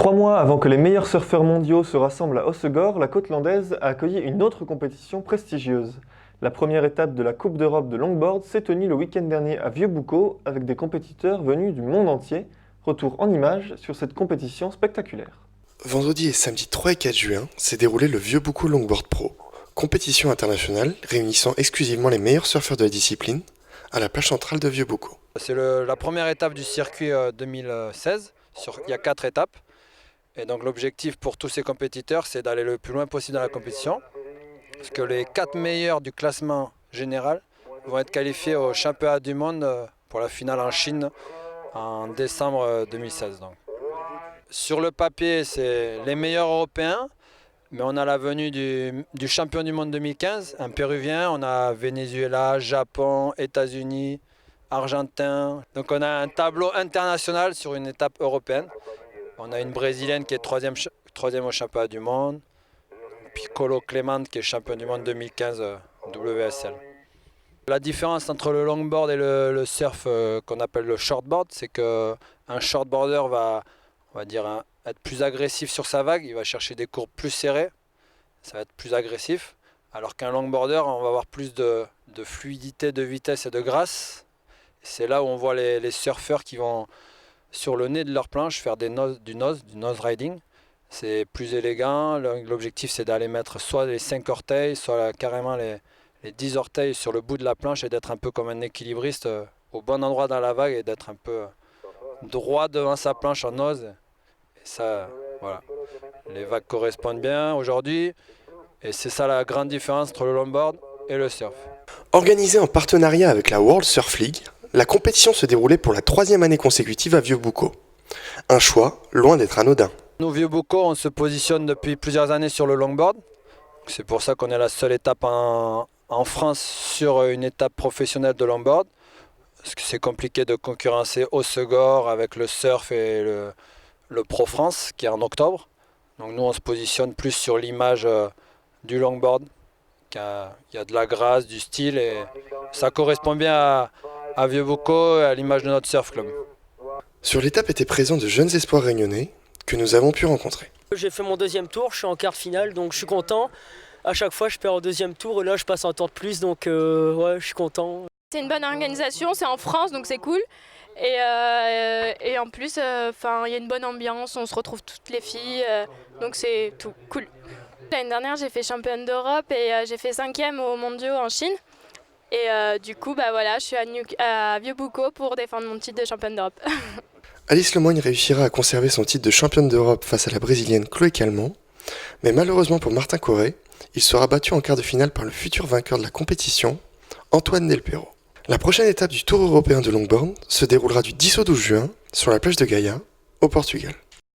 3 mois avant que les meilleurs surfeurs mondiaux se rassemblent à Hossegor, la côte landaise a accueilli une autre compétition prestigieuse. La première étape de la Coupe d'Europe de longboard s'est tenue le week-end dernier à Vieux-Boucau avec des compétiteurs venus du monde entier. Retour en images sur cette compétition spectaculaire. Vendredi et samedi 3 et 4 juin s'est déroulé le Vieux-Boucau Longboard Pro, compétition internationale réunissant exclusivement les meilleurs surfeurs de la discipline à la plage centrale de Vieux-Boucau. C'est la première étape du circuit 2016, il y a 4 étapes. Et donc l'objectif pour tous ces compétiteurs, c'est d'aller le plus loin possible dans la compétition. Parce que les 4 meilleurs du classement général vont être qualifiés au championnat du monde pour la finale en Chine en décembre 2016. Donc. Sur le papier, c'est les meilleurs européens, mais on a la venue du champion du monde 2015, un péruvien, on a Venezuela, Japon, États-Unis, Argentin. Donc on a un tableau international sur une étape européenne. On a une brésilienne qui est troisième au championnat du monde, puis Colo Clement qui est champion du monde 2015 WSL. La différence entre le longboard et le surf qu'on appelle le shortboard, c'est qu'un shortboarder va, on va dire, être plus agressif sur sa vague, il va chercher des courbes plus serrées, ça va être plus agressif, alors qu'un longboarder, on va avoir plus de fluidité, de vitesse et de grâce. C'est là où on voit les surfeurs qui vont sur le nez de leur planche faire du nose riding. C'est plus élégant, l'objectif c'est d'aller mettre soit les 5 orteils, soit carrément les 10 orteils sur le bout de la planche et d'être un peu comme un équilibriste au bon endroit dans la vague et d'être un peu droit devant sa planche en nose. Et ça, voilà, les vagues correspondent bien aujourd'hui et c'est ça la grande différence entre le longboard et le surf. Organisée en partenariat avec la World Surf League, la compétition se déroulait pour la 3e année consécutive à Vieux-Boucau. Un choix loin d'être anodin. Nous, Vieux-Boucau, on se positionne depuis plusieurs années sur le longboard. C'est pour ça qu'on est la seule étape en France sur une étape professionnelle de longboard. Parce que c'est compliqué de concurrencer Hossegor avec le surf et le Pro France qui est en octobre. Donc nous, on se positionne plus sur l'image du longboard. Il y a de la grâce, du style et ça correspond bien à Vieux-Boucau et à l'image de notre surf club. Sur l'étape étaient présents de jeunes espoirs réunionnais que nous avons pu rencontrer. J'ai fait mon 2e tour, je suis en quart finale, donc je suis content. À chaque fois, je perds au 2e tour et là, je passe un tour de plus, donc ouais, je suis content. C'est une bonne organisation, c'est en France, donc c'est cool. Et en plus, il y a une bonne ambiance, on se retrouve toutes les filles, donc c'est tout cool. L'année dernière, j'ai fait championne d'Europe et j'ai fait 5e aux mondiaux en Chine. Et du coup, je suis à Vieux-Boucau pour défendre mon titre de championne d'Europe. Alice Lemoigne réussira à conserver son titre de championne d'Europe face à la brésilienne Chloé Calment, mais malheureusement pour Martin Corré, il sera battu en quart de finale par le futur vainqueur de la compétition, Antoine Delpero. La prochaine étape du Tour européen de longboard se déroulera du 10 au 12 juin sur la plage de Gaia, au Portugal.